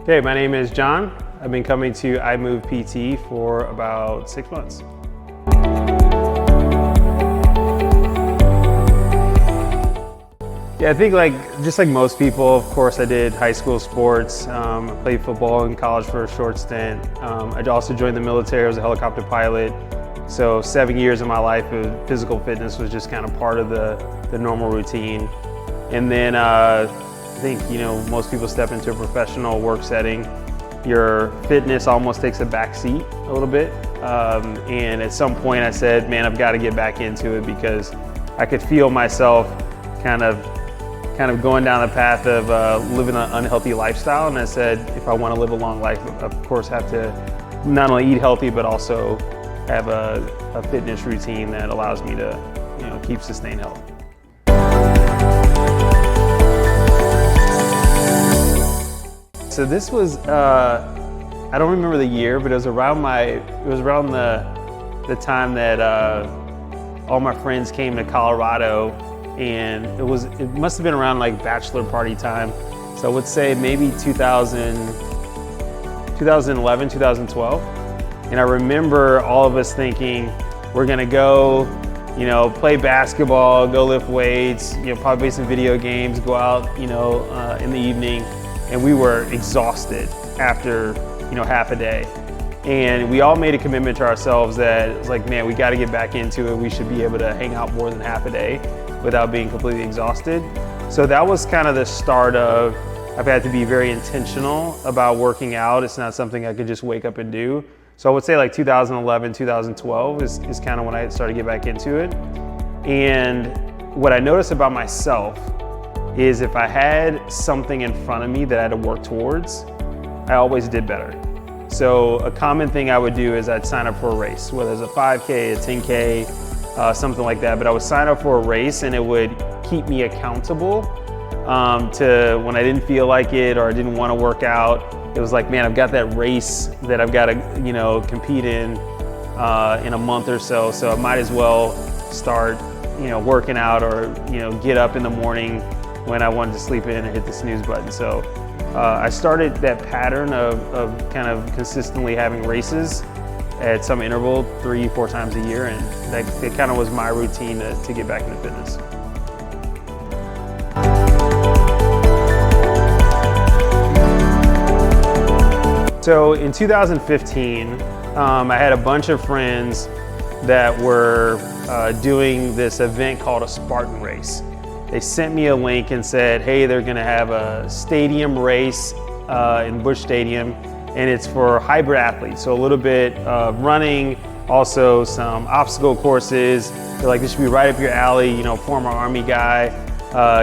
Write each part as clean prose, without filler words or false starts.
Hey, my name is John. I've been coming to iMove PT for about 6 months. Yeah, I think just like most people, of course, I did high school sports. I played football in college for a short stint. I also joined the military. I was a helicopter pilot. So 7 years of my life of physical fitness was just kind of part of the normal routine. And then I think, most people step into a professional work setting. Your fitness almost takes a back seat a little bit. And at some point I said, man, I've got to get back into it because I could feel myself kind of going down the path of living an unhealthy lifestyle. And I said, if I want to live a long life, of course, have to not only eat healthy, but also have a fitness routine that allows me to, keep sustained health. So this was, I don't remember the year, but it was around the time that all my friends came to Colorado, and it must have been around like bachelor party time. So I would say maybe 2011, 2012. And I remember all of us thinking, we're gonna go, play basketball, go lift weights, probably play some video games, go out, in the evening. And we were exhausted after, half a day. And we all made a commitment to ourselves that it's like, man, we got to get back into it. We should be able to hang out more than half a day without being completely exhausted. So that was kind of the start of, I've had to be very intentional about working out. It's not something I could just wake up and do. So I would say like 2011, 2012 is kind of when I started to get back into it. And what I noticed about myself is if I had something in front of me that I had to work towards, I always did better. So a common thing I would do is I'd sign up for a race, whether it's a 5K, a 10K, something like that. But I would sign up for a race and it would keep me accountable to when I didn't feel like it or I didn't want to work out. It was like, man, I've got that race that I've got to, compete in a month or so. So I might as well start, working out or, get up in the morning when I wanted to sleep in and hit the snooze button. So I started that pattern of kind of consistently having races at some interval 3-4 times a year, and that kind of was my routine to get back into fitness. So in 2015, I had a bunch of friends that were doing this event called a Spartan race. They sent me a link and said, hey, they're gonna have a stadium race in Busch Stadium, and it's for hybrid athletes. So a little bit of running, also some obstacle courses. They're like, this should be right up your alley, former Army guy,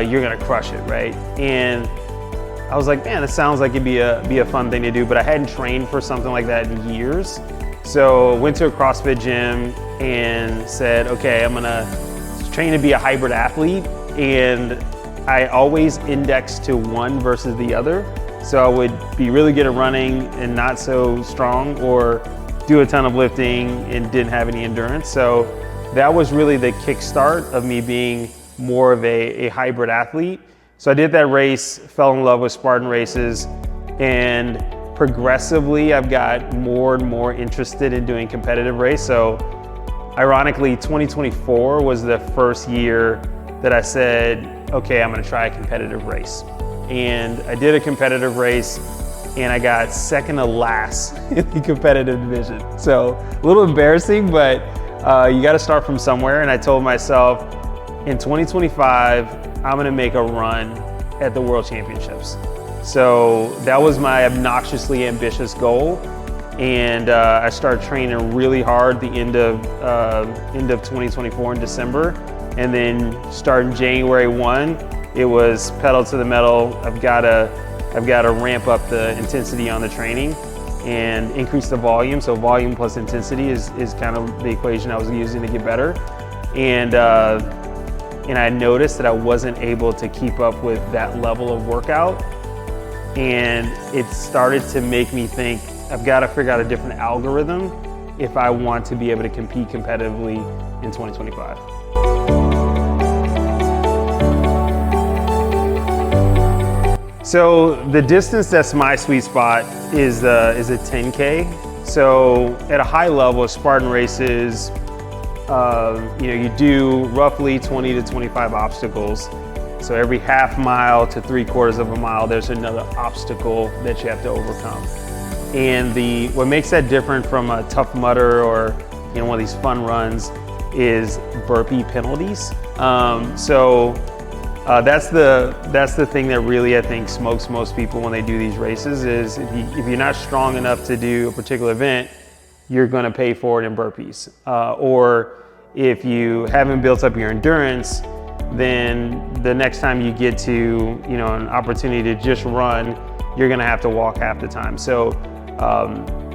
you're gonna crush it, right? And I was like, man, it sounds like it'd be a fun thing to do, but I hadn't trained for something like that in years. So went to a CrossFit gym and said, okay, I'm gonna train to be a hybrid athlete. And I always indexed to one versus the other. So I would be really good at running and not so strong, or do a ton of lifting and didn't have any endurance. So that was really the kickstart of me being more of a hybrid athlete. So I did that race, fell in love with Spartan races, and progressively I've got more and more interested in doing competitive race. So ironically, 2024 was the first year that I said, okay, I'm gonna try a competitive race. And I did a competitive race and I got second to last in the competitive division. So a little embarrassing, but you gotta start from somewhere. And I told myself, in 2025, I'm gonna make a run at the World Championships. So that was my obnoxiously ambitious goal. And I started training really hard the end of 2024 in December. And then starting January 1, it was pedal to the metal. I've got to ramp up the intensity on the training and increase the volume. So volume plus intensity is kind of the equation I was using to get better. And I noticed that I wasn't able to keep up with that level of workout. And it started to make me think, I've got to figure out a different algorithm if I want to be able to compete competitively in 2025. So the distance that's my sweet spot is a 10K. So at a high level, Spartan races, you do roughly 20 to 25 obstacles. So every half mile to 3/4 of a mile, there's another obstacle that you have to overcome. And what makes that different from a Tough Mudder or one of these fun runs is burpee penalties. That's the thing that really, I think, smokes most people when they do these races is if you're not strong enough to do a particular event, you're going to pay for it in burpees. Or if you haven't built up your endurance, then the next time you get to an opportunity to just run, you're going to have to walk half the time. So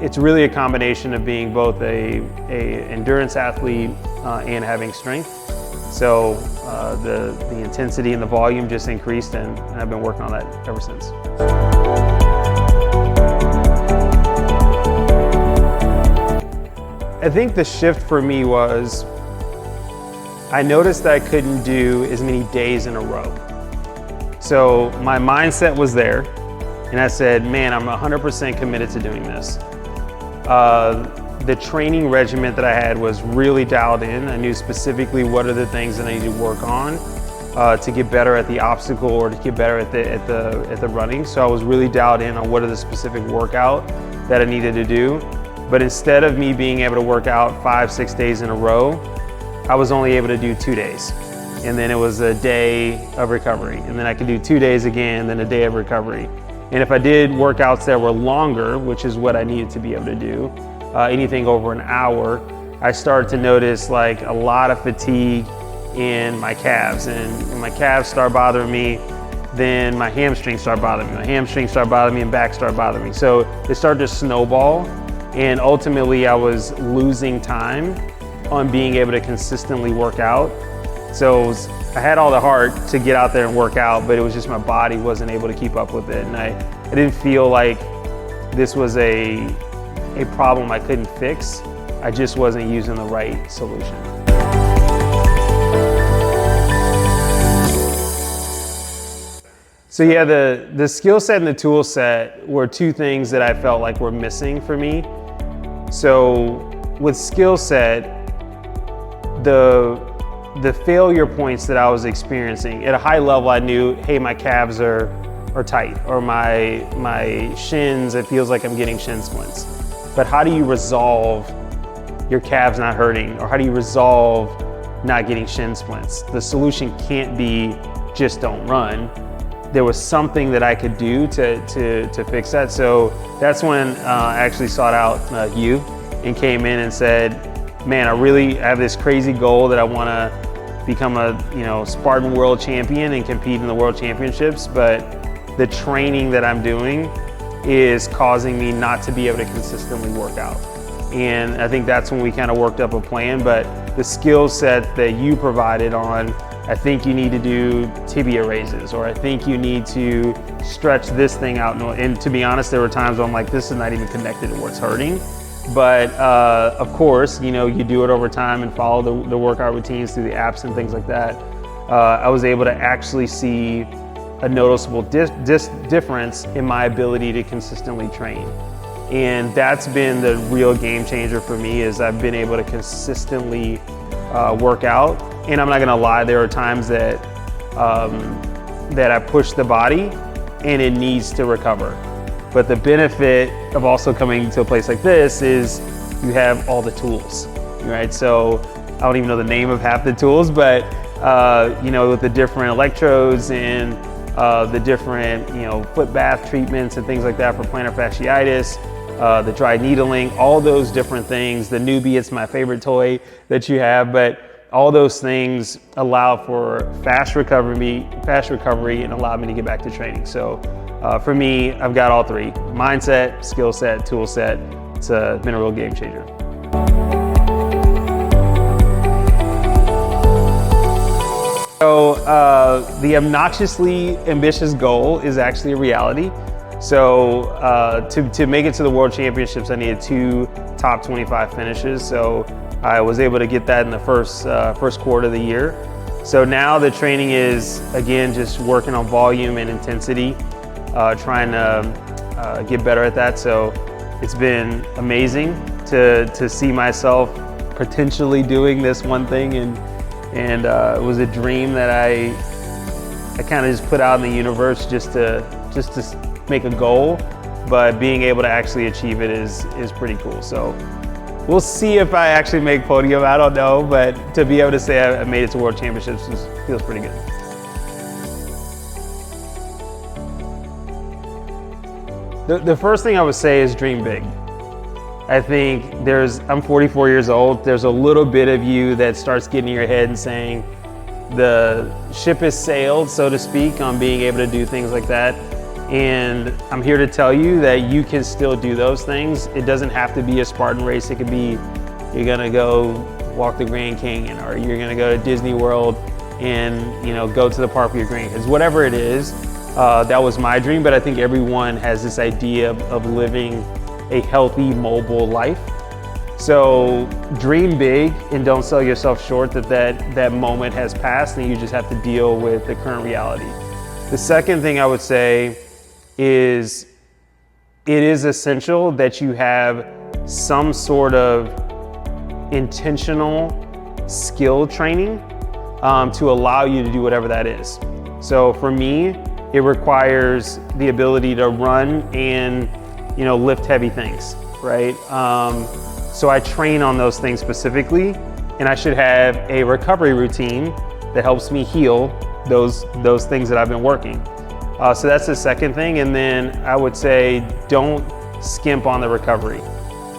it's really a combination of being both a endurance athlete and having strength. So the intensity and the volume just increased, and I've been working on that ever since. I think the shift for me was I noticed that I couldn't do as many days in a row. So my mindset was there, and I said, man, I'm 100% committed to doing this. The training regimen that I had was really dialed in. I knew specifically what are the things that I needed to work on to get better at the obstacle or to get better at the running. So I was really dialed in on what are the specific workout that I needed to do. But instead of me being able to work out 5-6 days in a row, I was only able to do 2 days. And then it was a day of recovery. And then I could do 2 days again, then a day of recovery. And if I did workouts that were longer, which is what I needed to be able to do, anything over an hour, I started to notice like a lot of fatigue in my calves. And when my calves start bothering me, then my hamstrings start bothering me. My hamstrings start bothering me and back start bothering me. So it started to snowball. And ultimately I was losing time on being able to consistently work out. So I had all the heart to get out there and work out, but it was just my body wasn't able to keep up with it. And I didn't feel like this was a problem I couldn't fix. I just wasn't using the right solution. So yeah, the skill set and the tool set were two things that I felt like were missing for me. So with skill set, the failure points that I was experiencing at a high level, I knew, hey, my calves are tight, or my shins, it feels like I'm getting shin splints. But how do you resolve your calves not hurting, or how do you resolve not getting shin splints? The solution can't be just don't run. There was something that I could do to fix that. So that's when I actually sought out you and came in and said, man, I have this crazy goal that I want to become a Spartan world champion and compete in the world championships, but the training that I'm doing is causing me not to be able to consistently work out. And I think that's when we kind of worked up a plan, but the skill set that you provided on, I think you need to do tibia raises, or I think you need to stretch this thing out. And to be honest, there were times where I'm like, this is not even connected to what's hurting. But of course, you do it over time and follow the workout routines through the apps and things like that. I was able to actually see a noticeable difference in my ability to consistently train. And that's been the real game changer for me, is I've been able to consistently work out. And I'm not gonna lie, there are times that I push the body and it needs to recover. But the benefit of also coming to a place like this is you have all the tools, right? So I don't even know the name of half the tools, but with the different electrodes and the different foot bath treatments and things like that for plantar fasciitis, the dry needling, all those different things. The Neubie, it's my favorite toy that you have, but all those things allow for fast recovery and allow me to get back to training. So for me, I've got all three: mindset, skill set, tool set. It's been a real game changer. So the obnoxiously ambitious goal is actually a reality. So to make it to the World Championships, I needed 2 top 25 finishes. So I was able to get that in the first quarter of the year. So now the training is, again, just working on volume and intensity. trying to get better at that. So it's been amazing to see myself potentially doing this one thing, and it was a dream that I kind of just put out in the universe just to make a goal, but being able to actually achieve it is pretty cool. So we'll see if I actually make podium, I don't know, but to be able to say I made it to World Championships feels pretty good. The first thing I would say is dream big. I think I'm 44 years old, there's a little bit of you that starts getting in your head and saying the ship has sailed, so to speak, on being able to do things like that. And I'm here to tell you that you can still do those things. It doesn't have to be a Spartan race. It could be you're gonna go walk the Grand Canyon, or you're gonna go to Disney World and go to the park with your grandkids. Whatever it is, that was my dream, but I think everyone has this idea of living a healthy, mobile life. So dream big and don't sell yourself short that moment has passed and you just have to deal with the current reality. The second thing I would say is it is essential that you have some sort of intentional skill training to allow you to do whatever that is. So for me, it requires the ability to run and lift heavy things, right? So I train on those things specifically, and I should have a recovery routine that helps me heal those things that I've been working. So that's the second thing. And then I would say don't skimp on the recovery.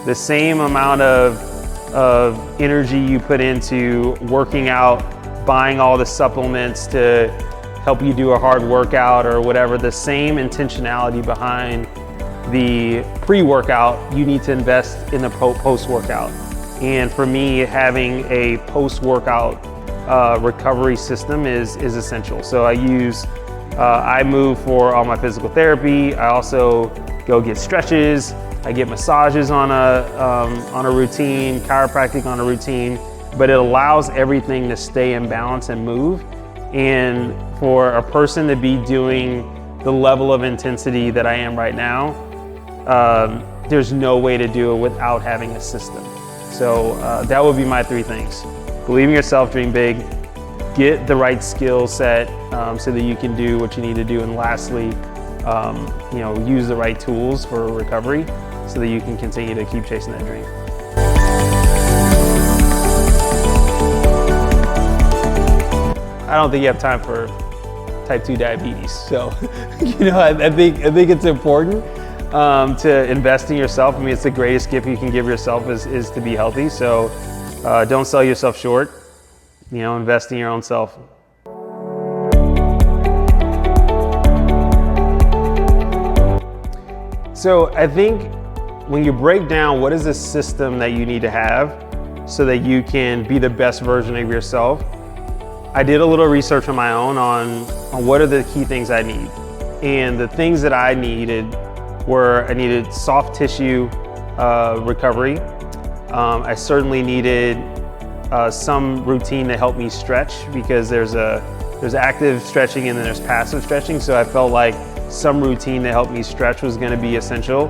The same amount of energy you put into working out, buying all the supplements to help you do a hard workout or whatever, the same intentionality behind the pre-workout, you need to invest in the post-workout. And for me, having a post-workout recovery system is essential. So I use iMove for all my physical therapy. I also go get stretches. I get massages on a routine, chiropractic on a routine, but it allows everything to stay in balance and move. And for a person to be doing the level of intensity that I am right now, there's no way to do it without having a system. So that would be my three things. Believe in yourself, dream big, get the right skill set so that you can do what you need to do, and lastly, use the right tools for recovery so that you can continue to keep chasing that dream. I don't think you have time for type 2 diabetes. So, I think it's important to invest in yourself. I mean, it's the greatest gift you can give yourself is to be healthy. So don't sell yourself short, invest in your own self. So I think when you break down what is the system that you need to have so that you can be the best version of yourself, I did a little research on my own on what are the key things I need. And the things that I needed were, I needed soft tissue recovery. I certainly needed some routine to help me stretch, because there's active stretching and then there's passive stretching. So I felt like some routine to help me stretch was gonna be essential.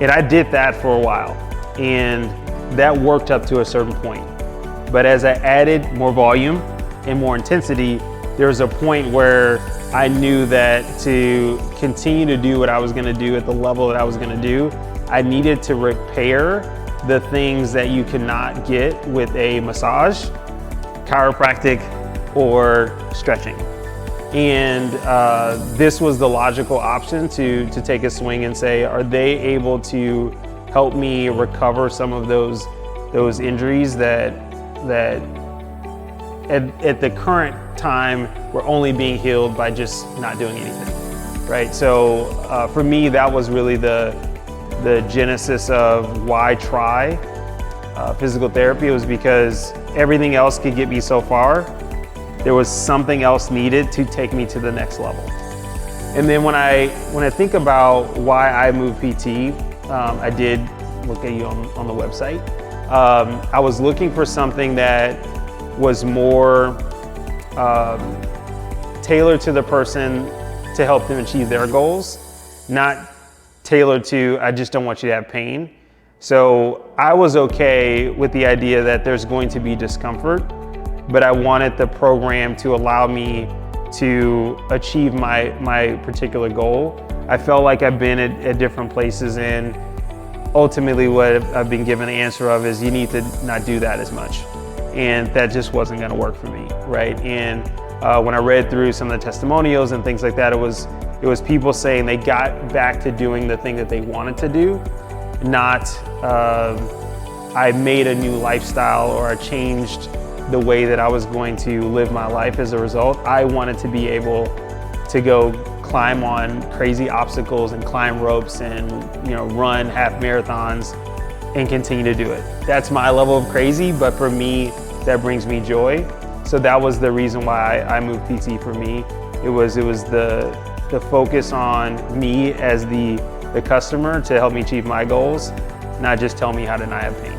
And I did that for a while, and that worked up to a certain point. But as I added more volume and more intensity, there was a point where I knew that to continue to do what I was gonna do at the level that I was gonna do, I needed to repair the things that you cannot get with a massage, chiropractic, or stretching. And this was the logical option to take a swing and say, are they able to help me recover some of those injuries that at the current time were only being healed by just not doing anything, right? So for me, that was really the genesis of why try physical therapy. It was because everything else could get me so far. There was something else needed to take me to the next level. And then when I think about why iMove PT, I did look at you on the website. I was looking for something that was more tailored to the person to help them achieve their goals. not tailored to, I just don't want you to have pain. So I was okay with the idea that there's going to be discomfort, but I wanted the program to allow me to achieve my particular goal. I felt like I've been at different places, and ultimately what I've been given the answer of is you need to not do that as much. And that just wasn't gonna work for me, right? And when I read through some of the testimonials and things like that, it was people saying they got back to doing the thing that they wanted to do, not I made a new lifestyle or I changed the way that I was going to live my life as a result. I wanted to be able to go climb on crazy obstacles and climb ropes and run half marathons and continue to do it. That's my level of crazy, but for me, that brings me joy. So that was the reason why I moved PT for me. It was the focus on me as the customer to help me achieve my goals, not just tell me how to not have pain.